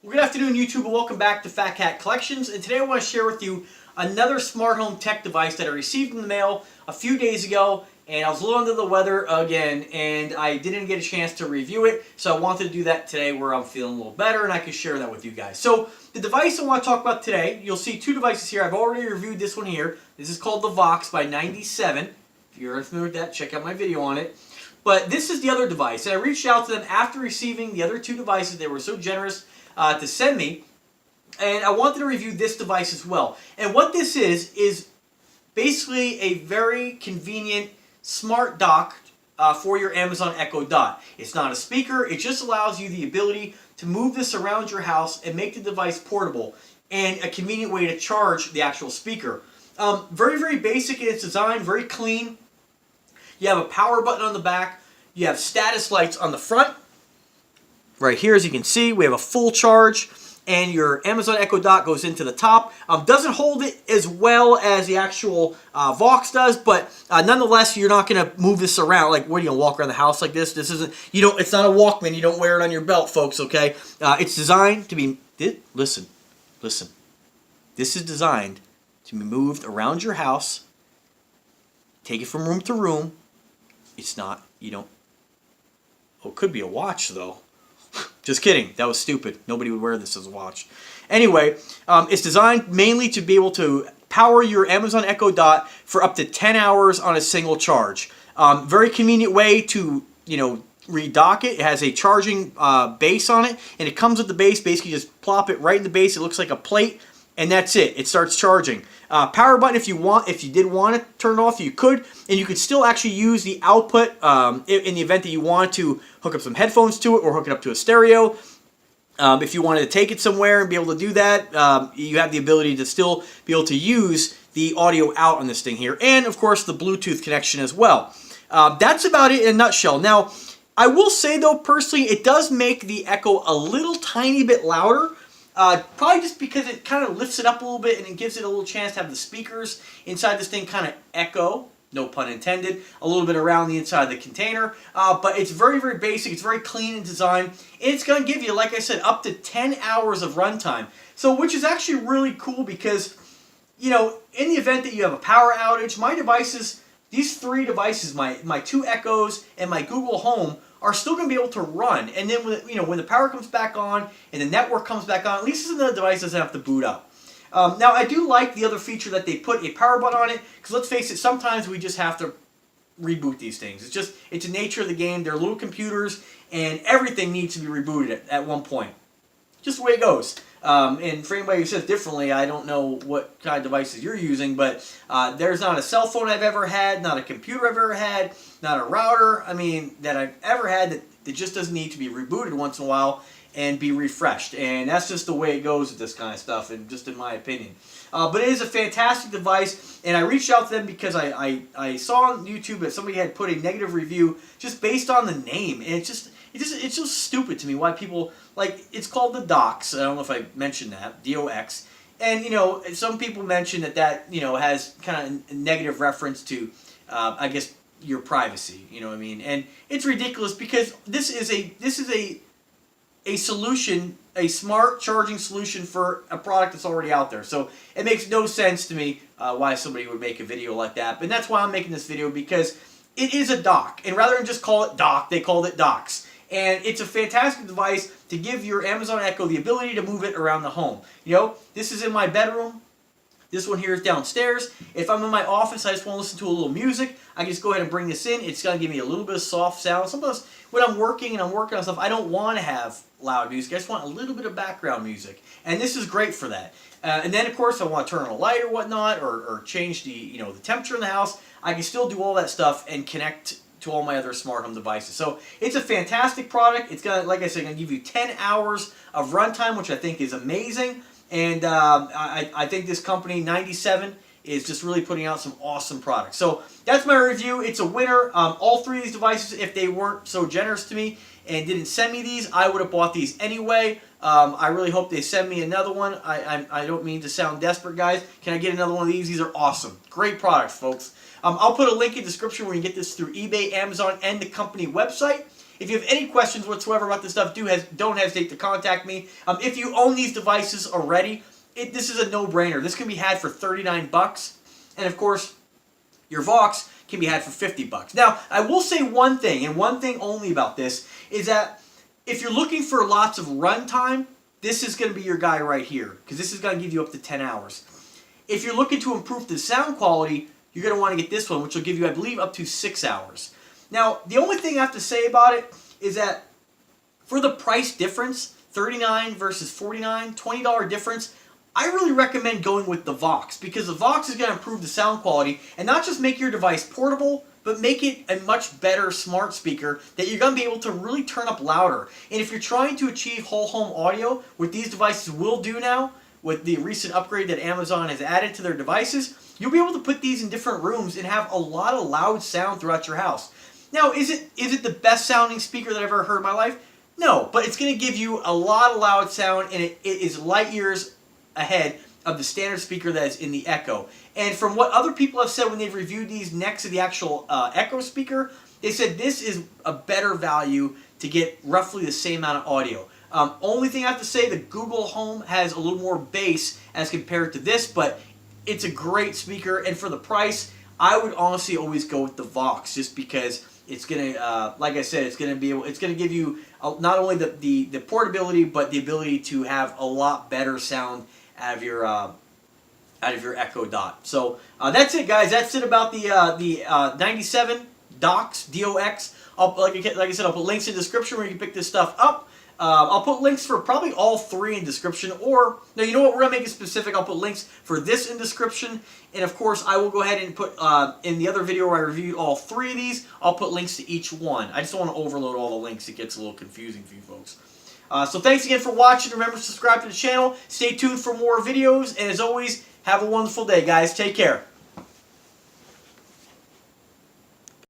Well, good afternoon, YouTube, and welcome back to Fat Cat Collections. And today I want to share with you another smart home tech device that I received in the mail a few days ago. And I was a little under the weather again, and I didn't get a chance to review it. So I wanted to do that today where I'm feeling a little better, and I can share that with you guys. So the device I want to talk about today, you'll see two devices here. I've already reviewed this one here. This is called the Vox by Ninety7. If you're unfamiliar with that, check out my video on it. But this is the other device, and I reached out to them after receiving the other two devices. They were so generous to send me, and I wanted to review this device as well. And what this is basically a very convenient smart dock for your Amazon Echo Dot. It's not a speaker, it just allows you the ability to move this around your house and make the device portable, and a convenient way to charge the actual speaker. Very basic in its design, very clean. You have a power button on the back, you have status lights on the front. Right here, as you can see, we have a full charge, and your Amazon Echo Dot goes into the top. Doesn't hold it as well as the actual Vox does, but nonetheless, you're not going to move this around. Like, what are you going to walk around the house like this? This isn't, you don't. It's not a Walkman. You don't wear it on your belt, folks. Okay, it's designed to be. Listen. This is designed to be moved around your house. Take it from room to room. It's not. You don't. Oh, it could be a watch though. Just kidding. That was stupid. Nobody would wear this as a watch. Anyway, it's designed mainly to be able to power your Amazon Echo Dot for up to 10 hours on a single charge. Very convenient way to, redock it. It has a charging base on it, and it comes with the base. Basically, just plop it right in the base. It looks like a plate, and that's it. It starts charging. Power button, if you did want to turn it off, you could, and you could still actually use the output in the event that you want to hook up some headphones to it or hook it up to a stereo. If you wanted to take it somewhere and be able to do that, you have the ability to still be able to use the audio out on this thing here, and of course the Bluetooth connection as well. That's about it in a nutshell. Now, I will say though, personally, it does make the Echo a little tiny bit louder. Probably just because it kind of lifts it up a little bit and it gives it a little chance to have the speakers inside this thing kind of echo, no pun intended, a little bit around the inside of the container. But it's very basic, it's very clean in design, and it's going to give you, like I said, up to 10 hours of runtime. So, which is actually really cool because, in the event that you have a power outage, my devices, these three devices, my two Echoes and my Google Home, are still going to be able to run. And then when the power comes back on and the network comes back on, at least the device doesn't have to boot up. Now, I do like the other feature that they put a power button on it, because let's face it, sometimes we just have to reboot these things. It's the nature of the game. They're little computers, and everything needs to be rebooted at one point. Just the way it goes. And for anybody who says differently, I don't know what kind of devices you're using, but there's not a cell phone I've ever had, not a computer I've ever had, not a router, that I've ever had that just doesn't need to be rebooted once in a while and be refreshed. And that's just the way it goes with this kind of stuff, and just in my opinion. But it is a fantastic device, and I reached out to them because I saw on YouTube that somebody had put a negative review just based on the name, and it's just stupid to me why people, it's called the Dox. I don't know if I mentioned that, D-O-X. And, some people mention that has kind of a negative reference to, I guess, your privacy, you know what I mean? And it's ridiculous because this is a solution, a smart charging solution for a product that's already out there. So it makes no sense to me why somebody would make a video like that. But that's why I'm making this video, because it is a dock. And rather than just call it dock, they called it Dox. And it's a fantastic device to give your Amazon Echo the ability to move it around the home. This is in my bedroom. This one here is downstairs. If I'm in my office, I just want to listen to a little music, I can just go ahead and bring this in. It's going to give me a little bit of soft sound. Sometimes when I'm working on stuff, I don't want to have loud music. I just want a little bit of background music. And this is great for that. And then, of course, if I want to turn on a light or whatnot, or change the temperature in the house, I can still do all that stuff and connect to all my other smart home devices. So it's a fantastic product. It's going to, like I said, going to give you 10 hours of runtime, which I think is amazing. And I think this company, Ninety7, is just really putting out some awesome products. So that's my review. It's a winner. All three of these devices, if they weren't so generous to me and didn't send me these, I would have bought these anyway. I really hope they send me another one. I don't mean to sound desperate, guys. Can I get another one of these? These are awesome. Great products, folks. I'll put a link in the description where you can get this through eBay, Amazon, and the company website. If you have any questions whatsoever about this stuff, don't hesitate to contact me. If you own these devices already, this is a no-brainer. This can be had for 39 bucks, and of course, your Vox can be had for 50 bucks. Now, I will say one thing, and one thing only about this, is that if you're looking for lots of runtime, this is going to be your guy right here, because this is going to give you up to 10 hours. If you're looking to improve the sound quality, you're going to want to get this one, which will give you, I believe, up to 6 hours. Now, the only thing I have to say about it is that for the price difference, 39 versus 49, $20 difference, I really recommend going with the Vox, because the Vox is going to improve the sound quality and not just make your device portable, but make it a much better smart speaker that you're going to be able to really turn up louder. And if you're trying to achieve whole home audio, what these devices will do now, with the recent upgrade that Amazon has added to their devices, you'll be able to put these in different rooms and have a lot of loud sound throughout your house. Now, is it the best sounding speaker that I've ever heard in my life? No, but it's going to give you a lot of loud sound, and it is light years ahead of the standard speaker that is in the Echo. And from what other people have said when they've reviewed these next to the actual Echo speaker, they said this is a better value to get roughly the same amount of audio. Only thing I have to say, the Google Home has a little more bass as compared to this, but it's a great speaker, and for the price, I would honestly always go with the Vox, just because it's gonna, like I said, it's gonna give you not only the portability, but the ability to have a lot better sound out of your Echo Dot. So that's it, guys. That's it about the 97 Dox, D-O-X. Like I said, I'll put links in the description where you can pick this stuff up. I'll put links for probably all three in description, or, no, you know what, we're going to make it specific. I'll put links for this in description, and of course, I will go ahead and put, in the other video where I reviewed all three of these, I'll put links to each one. I just don't want to overload all the links. It gets a little confusing for you folks. So thanks again for watching. Remember to subscribe to the channel. Stay tuned for more videos, and as always, have a wonderful day, guys. Take care.